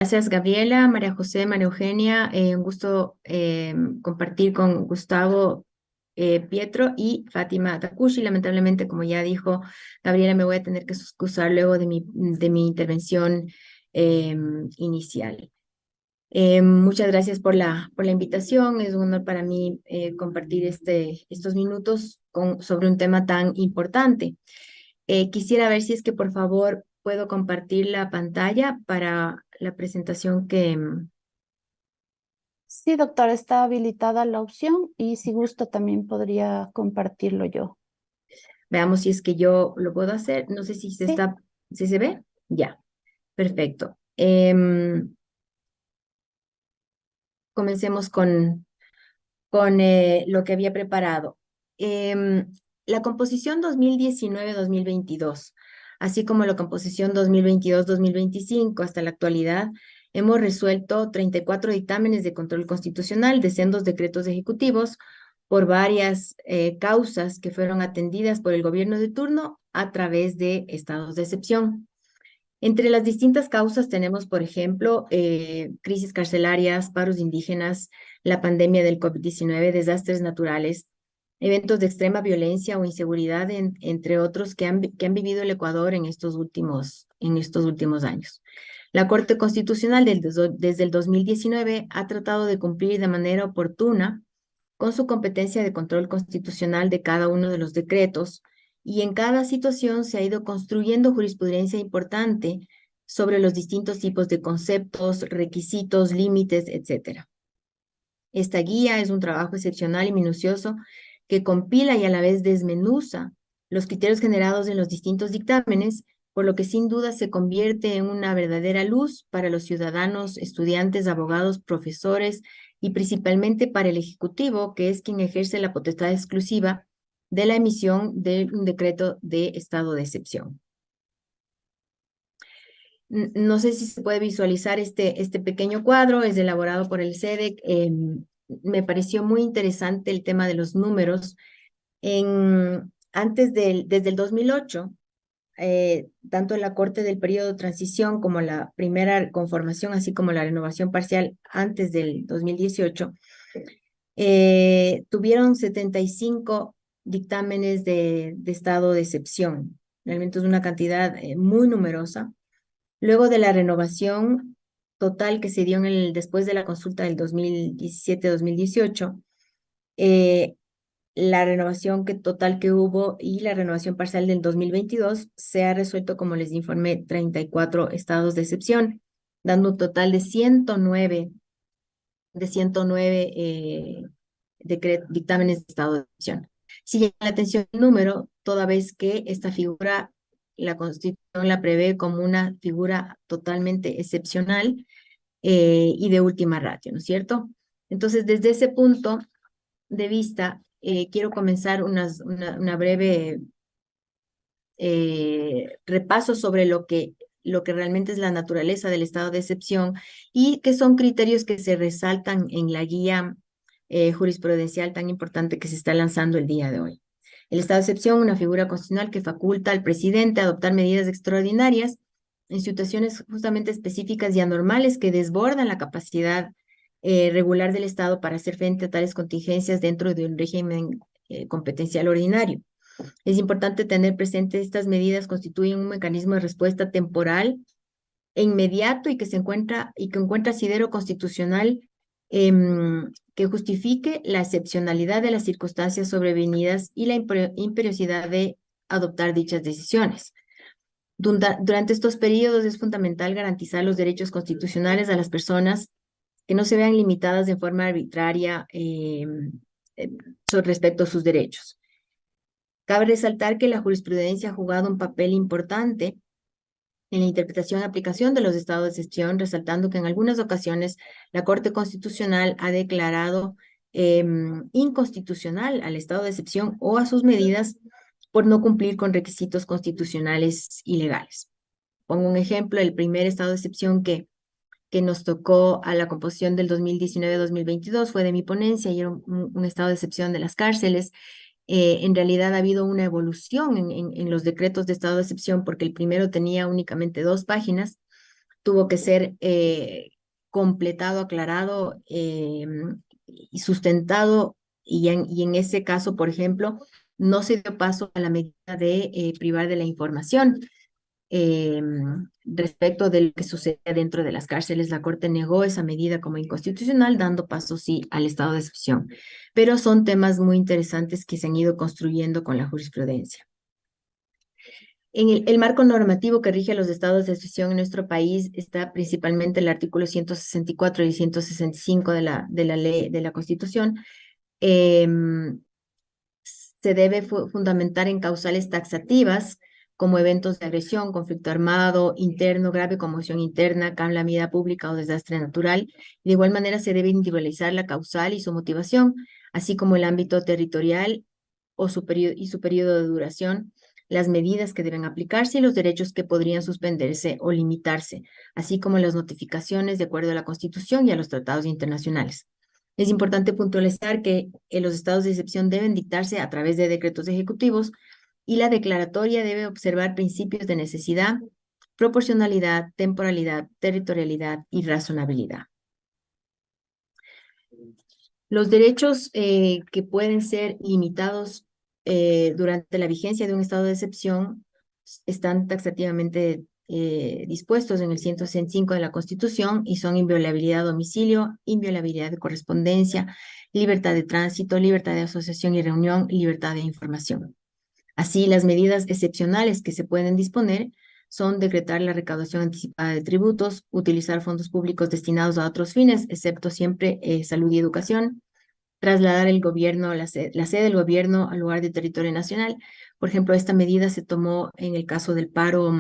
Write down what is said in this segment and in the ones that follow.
Gracias, Gabriela, María José, María Eugenia. Un gusto compartir con Gustavo, Pietro y Fátima Takushi. Lamentablemente, como ya dijo Gabriela, me voy a tener que excusar luego de mi intervención inicial. Muchas gracias por la invitación. Es un honor para mí compartir estos minutos sobre un tema tan importante. Quisiera ver si es que por favor puedo compartir la pantalla para la presentación Sí, doctor, está habilitada la opción y si gusta también podría compartirlo yo. veamos si es que yo lo puedo hacer. No sé Sí, si se ve. Ya, perfecto. Comencemos con lo que había preparado. Em, la composición 2019-2022, así como la composición 2022-2025 hasta la actualidad, hemos resuelto 34 dictámenes de control constitucional de sendos decretos ejecutivos por varias causas que fueron atendidas por el gobierno de turno a través de estados de excepción. Entre las distintas causas tenemos, por ejemplo, crisis carcelarias, paros indígenas, la pandemia del COVID-19, desastres naturales, eventos de extrema violencia o inseguridad, entre otros que han vivido el Ecuador en estos últimos años. La Corte Constitucional desde el 2019 ha tratado de cumplir de manera oportuna con su competencia de control constitucional de cada uno de los decretos, y en cada situación se ha ido construyendo jurisprudencia importante sobre los distintos tipos de conceptos, requisitos, límites, etc. Esta guía es un trabajo excepcional y minucioso que compila y a la vez desmenuza los criterios generados en los distintos dictámenes, por lo que sin duda se convierte en una verdadera luz para los ciudadanos, estudiantes, abogados, profesores y principalmente para el Ejecutivo, que es quien ejerce la potestad exclusiva de la emisión de un decreto de estado de excepción. No sé si se puede visualizar este pequeño cuadro, es elaborado por el SEDEC. Me pareció muy interesante el tema de los números. Desde el 2008, tanto la Corte del periodo de transición como la primera conformación, así como la renovación parcial antes del 2018, tuvieron 75 dictámenes de estado de excepción. Realmente es una cantidad muy numerosa. Luego de la renovación total que se dio después de la consulta del 2017-2018, eh, la renovación total que hubo y la renovación parcial del 2022 se ha resuelto, como les informé, 34 estados de excepción, dando un total de 109 dictámenes de estado de excepción. Si llama la atención el número, toda vez que esta figura, la Constitución la prevé como una figura totalmente excepcional y de última ratio, ¿no es cierto? Entonces, desde ese punto de vista, quiero comenzar una breve repaso sobre lo que realmente es la naturaleza del estado de excepción y que son criterios que se resaltan en la guía jurisprudencial tan importante que se está lanzando el día de hoy. El estado de excepción, una figura constitucional que faculta al presidente a adoptar medidas extraordinarias en situaciones justamente específicas y anormales que desbordan la capacidad regular del Estado para hacer frente a tales contingencias dentro de un régimen competencial ordinario. Es importante tener presente estas medidas constituyen un mecanismo de respuesta temporal e inmediato y que encuentra asidero constitucional que justifique la excepcionalidad de las circunstancias sobrevenidas y la imperiosidad de adoptar dichas decisiones. Durante estos periodos es fundamental garantizar los derechos constitucionales a las personas que no se vean limitadas de forma arbitraria eh, respecto a sus derechos. Cabe resaltar que la jurisprudencia ha jugado un papel importante en la interpretación y aplicación de los estados de excepción, resaltando que en algunas ocasiones la Corte Constitucional ha declarado inconstitucional al estado de excepción o a sus medidas por no cumplir con requisitos constitucionales y legales. Pongo un ejemplo: el primer estado de excepción que nos tocó a la composición del 2019-2022 fue de mi ponencia y era un estado de excepción de las cárceles. En realidad ha habido una evolución en los decretos de estado de excepción, porque el primero tenía únicamente 2 páginas tuvo que ser completado, aclarado y sustentado, y en ese caso, por ejemplo, no se dio paso a la medida de privar de la información. eh, Respecto de lo que sucede dentro de las cárceles, la Corte negó esa medida como inconstitucional, dando paso sí al estado de excepción. Pero son temas muy interesantes que se han ido construyendo con la jurisprudencia. En el marco normativo que rige los estados de excepción en nuestro país está principalmente el artículo 164 y 165 de la ley de la Constitución. Em, Se debe fundamentar en causales taxativas como eventos de agresión, conflicto armado, interno, grave conmoción interna, calamidad pública o desastre natural. De igual manera, se debe individualizar la causal y su motivación, así como el ámbito territorial o y su periodo de duración, las medidas que deben aplicarse y los derechos que podrían suspenderse o limitarse, así como las notificaciones de acuerdo a la Constitución y a los tratados internacionales. Es importante puntualizar que los estados de excepción deben dictarse a través de decretos ejecutivos y la declaratoria debe observar principios de necesidad, proporcionalidad, temporalidad, territorialidad y razonabilidad. Los derechos que pueden ser limitados durante la vigencia de un estado de excepción están taxativamente dispuestos en el 165 de la Constitución y son inviolabilidad de domicilio, inviolabilidad de correspondencia, libertad de tránsito, libertad de asociación y reunión, libertad de información. Así, las medidas excepcionales que se pueden disponer son decretar la recaudación anticipada de tributos, utilizar fondos públicos destinados a otros fines, excepto siempre salud y educación, trasladar el gobierno, la sede del gobierno al lugar de territorio nacional. Por ejemplo, esta medida se tomó en el caso del paro,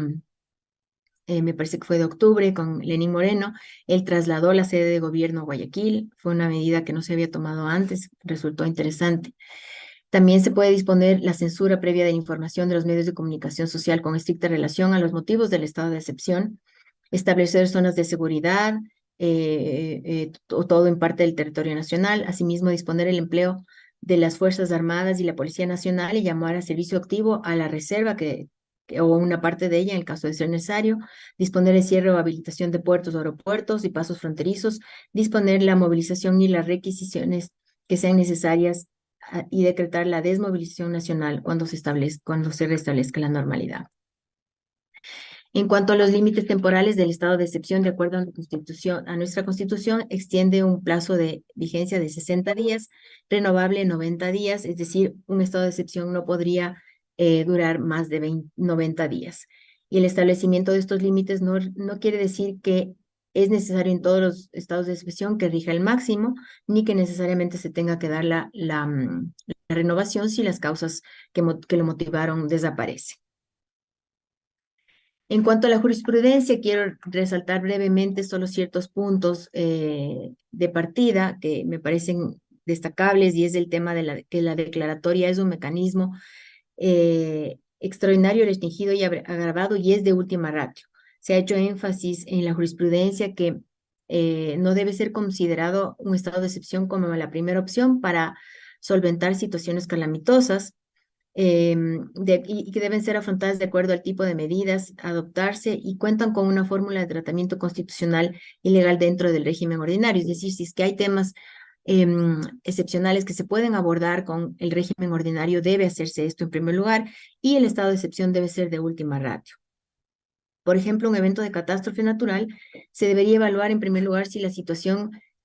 me parece que fue de octubre, con Lenín Moreno. Él trasladó la sede de gobierno a Guayaquil. Fue una medida que no se había tomado antes, resultó interesante. También se puede disponer la censura previa de la información de los medios de comunicación social con estricta relación a los motivos del estado de excepción, establecer zonas de seguridad o todo en parte del territorio nacional, asimismo disponer el empleo de las Fuerzas Armadas y la Policía Nacional y llamar a servicio activo a la reserva o una parte de ella en el caso de ser necesario, disponer el cierre o habilitación de puertos, aeropuertos y pasos fronterizos, disponer la movilización y las requisiciones que sean necesarias y decretar la desmovilización nacional cuando se restablezca la normalidad. En cuanto a los límites temporales del estado de excepción, de acuerdo a, nuestra Constitución, extiende un plazo de vigencia de 60 días, renovable 90 días, es decir, un estado de excepción no podría durar más de 90 días. Y el establecimiento de estos límites no quiere decir que es necesario en todos los estados de excepción que rija el máximo, ni que necesariamente se tenga que dar la renovación si las causas que lo motivaron desaparecen. En cuanto a la jurisprudencia, quiero resaltar brevemente solo ciertos puntos de partida que me parecen destacables, y es el tema de que la declaratoria es un mecanismo extraordinario, restringido y agravado, y es de última ratio. Se ha hecho énfasis en la jurisprudencia que no debe ser considerado un estado de excepción como la primera opción para solventar situaciones calamitosas, y que deben ser afrontadas de acuerdo al tipo de medidas a adoptarse y cuentan con una fórmula de tratamiento constitucional y legal dentro del régimen ordinario. Es decir, si es que hay temas excepcionales que se pueden abordar con el régimen ordinario, debe hacerse esto en primer lugar, y el estado de excepción debe ser de última ratio. Por ejemplo, un evento de catástrofe natural se debería evaluar en primer lugar si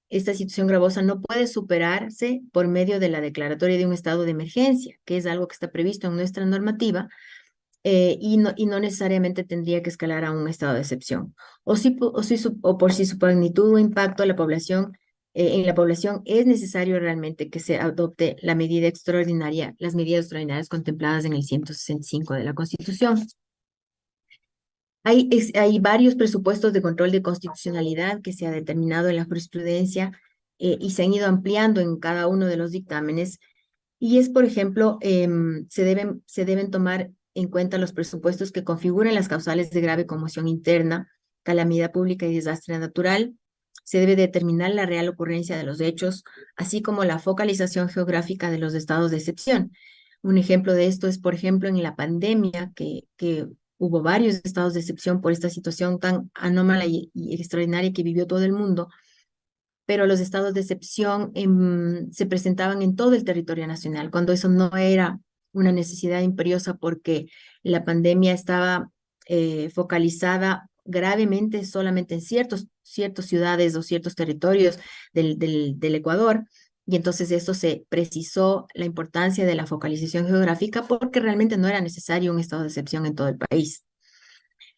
esta situación gravosa no puede superarse por medio de la declaratoria de un estado de emergencia, que es algo que está previsto en nuestra normativa, y no necesariamente tendría que escalar a un estado de excepción. O por si su magnitud o impacto a la población, en la población es necesario realmente que se adopte las medidas extraordinarias contempladas en el 165 de la Constitución. Hay varios presupuestos de control de constitucionalidad que se ha determinado en la jurisprudencia y se han ido ampliando en cada uno de los dictámenes. Y es, por ejemplo, se deben tomar en cuenta los presupuestos que configuran las causales de grave conmoción interna, calamidad pública y desastre natural. Se debe determinar la real ocurrencia de los hechos, así como la focalización geográfica de los estados de excepción. Un ejemplo de esto es, por ejemplo, en la pandemia que hubo varios estados de excepción por esta situación tan anómala y extraordinaria que vivió todo el mundo, pero los estados de excepción se presentaban en todo el territorio nacional, cuando eso no era una necesidad imperiosa porque la pandemia estaba focalizada gravemente solamente en ciertas ciudades o ciertos territorios del Ecuador. Y entonces eso se precisó la importancia de la focalización geográfica porque realmente no era necesario un estado de excepción en todo el país.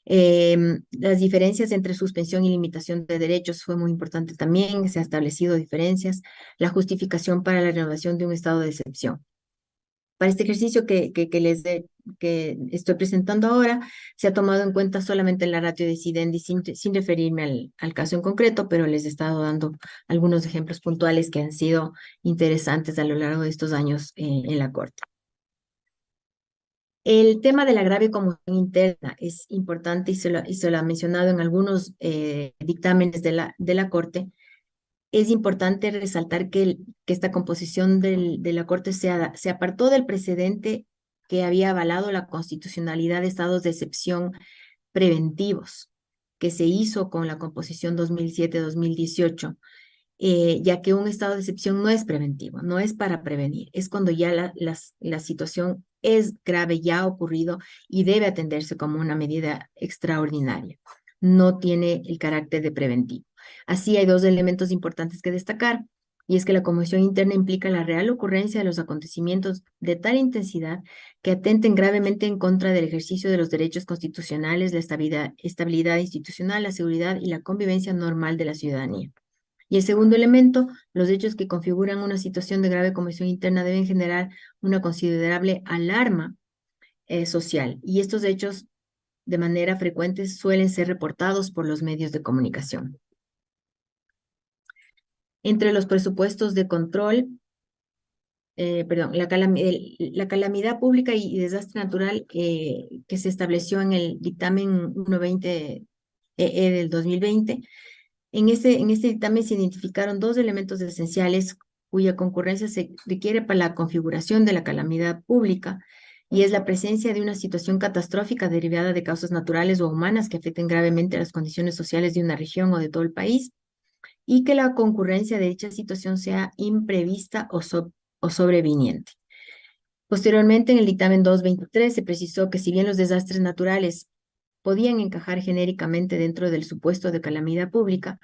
Las diferencias entre suspensión y limitación de derechos fue muy importante también, se ha establecido diferencias, la justificación para la renovación de un estado de excepción. Para este ejercicio que estoy presentando ahora, se ha tomado en cuenta solamente la ratio decidendi sin referirme al caso en concreto, pero les he estado dando algunos ejemplos puntuales que han sido interesantes a lo largo de estos años en la Corte. El tema de la grave conmoción interna es importante y se lo ha mencionado en algunos dictámenes de la Corte. Es importante resaltar que esta composición de la Corte se apartó del precedente que había avalado la constitucionalidad de estados de excepción preventivos que se hizo con la composición 2007-2018, ya que un estado de excepción no es preventivo, no es para prevenir, es cuando ya la situación es grave, ya ha ocurrido y debe atenderse como una medida extraordinaria. No tiene el carácter de preventivo. Así hay dos elementos importantes que destacar, y es que la conmoción interna implica la real ocurrencia de los acontecimientos de tal intensidad que atenten gravemente en contra del ejercicio de los derechos constitucionales, la estabilidad institucional, la seguridad y la convivencia normal de la ciudadanía. Y el segundo elemento, los hechos que configuran una situación de grave conmoción interna deben generar una considerable alarma social. Y estos hechos, de manera frecuente, suelen ser reportados por los medios de comunicación. Entre los presupuestos de control, la calamidad pública y desastre natural que se estableció en el dictamen 120 del 2020, en este dictamen se identificaron dos elementos esenciales cuya concurrencia se requiere para la configuración de la calamidad pública, y es la presencia de una situación catastrófica derivada de causas naturales o humanas que afecten gravemente las condiciones sociales de una región o de todo el país, y que la concurrencia de dicha situación sea imprevista o sobreviniente. Posteriormente, en el dictamen 223 se precisó que si bien los desastres naturales podían encajar genéricamente dentro del supuesto de calamidad pública,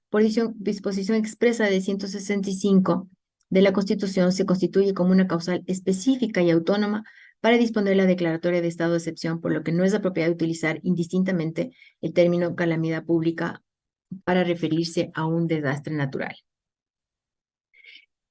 por disposición expresa de 165 de la Constitución se constituye como una causal específica y autónoma para disponer la declaratoria de estado de excepción, por lo que no es apropiado utilizar indistintamente el término calamidad pública para referirse a un desastre natural.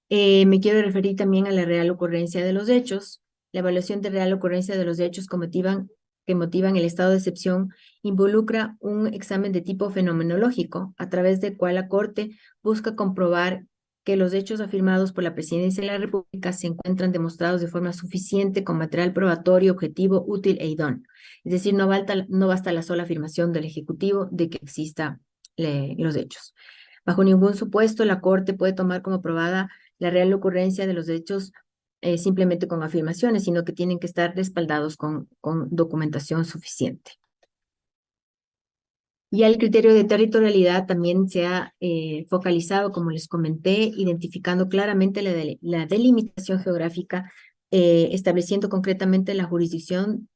Me quiero referir también a la real ocurrencia de los hechos. La evaluación de real ocurrencia de los hechos que motivan el estado de excepción involucra un examen de tipo fenomenológico, a través del cual la Corte busca comprobar que los hechos afirmados por la Presidencia de la República se encuentran demostrados de forma suficiente con material probatorio, objetivo, útil e idóneo. Es decir, no basta la sola afirmación del Ejecutivo de que existan los hechos. Bajo ningún supuesto, la Corte puede tomar como probada la real ocurrencia de los hechos simplemente con afirmaciones, sino que tienen que estar respaldados con documentación suficiente. Y el criterio de territorialidad también se ha focalizado, como les comenté, identificando claramente la delimitación geográfica, estableciendo concretamente la jurisdicción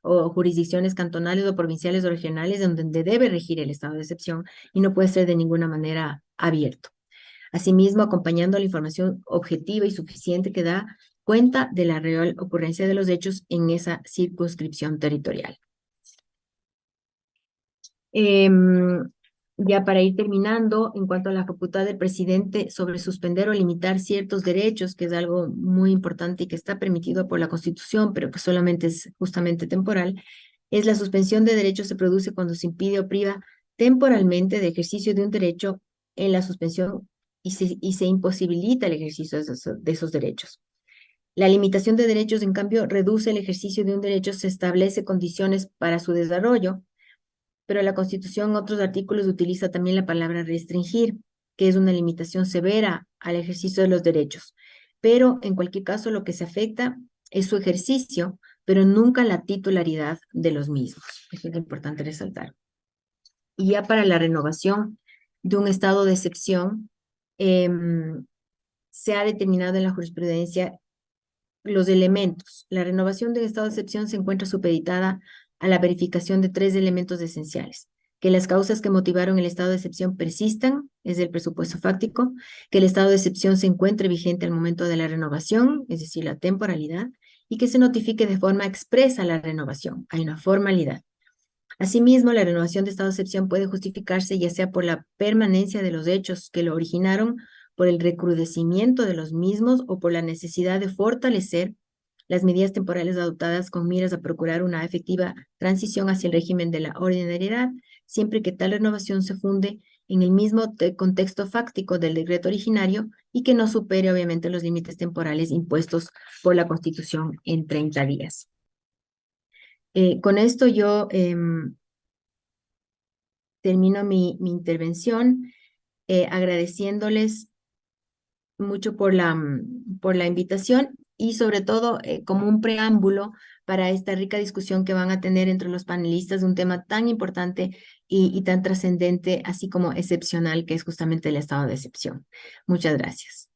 o jurisdicciones cantonales o provinciales o regionales donde debe regir el estado de excepción y no puede ser de ninguna manera abierto. Asimismo, acompañando la información objetiva y suficiente que da cuenta de la real ocurrencia de los hechos en esa circunscripción territorial. Ya para ir terminando, en cuanto a la facultad del presidente sobre suspender o limitar ciertos derechos, que es algo muy importante y que está permitido por la Constitución, pero que solamente es justamente temporal, es la suspensión de derechos se produce cuando se impide o priva temporalmente de ejercicio de un derecho en la suspensión y se imposibilita el ejercicio de esos derechos. La limitación de derechos, en cambio, reduce el ejercicio de un derecho, se establece condiciones para su desarrollo, pero la Constitución en otros artículos utiliza también la palabra restringir, que es una limitación severa al ejercicio de los derechos. Pero en cualquier caso, lo que se afecta es su ejercicio, pero nunca la titularidad de los mismos. Eso es importante resaltar. Y ya para la renovación de un estado de excepción, se ha determinado en la jurisprudencia los elementos. La renovación del estado de excepción se encuentra supeditada a la verificación de 3 elementos esenciales: que las causas que motivaron el estado de excepción persistan, es el presupuesto fáctico; que el estado de excepción se encuentre vigente al momento de la renovación, es decir, la temporalidad; y que se notifique de forma expresa la renovación. Hay una formalidad. Asimismo, la renovación de estado de excepción puede justificarse ya sea por la permanencia de los hechos que lo originaron, por el recrudecimiento de los mismos o por la necesidad de fortalecer las medidas temporales adoptadas con miras a procurar una efectiva transición hacia el régimen de la ordinariedad, siempre que tal renovación se funde en el mismo contexto fáctico del decreto originario y que no supere obviamente los límites temporales impuestos por la Constitución en 30 días. Con esto yo termino mi intervención, agradeciéndoles mucho por la invitación y sobre todo como un preámbulo para esta rica discusión que van a tener entre los panelistas de un tema tan importante y tan trascendente, así como excepcional, que es justamente el estado de excepción. Muchas gracias.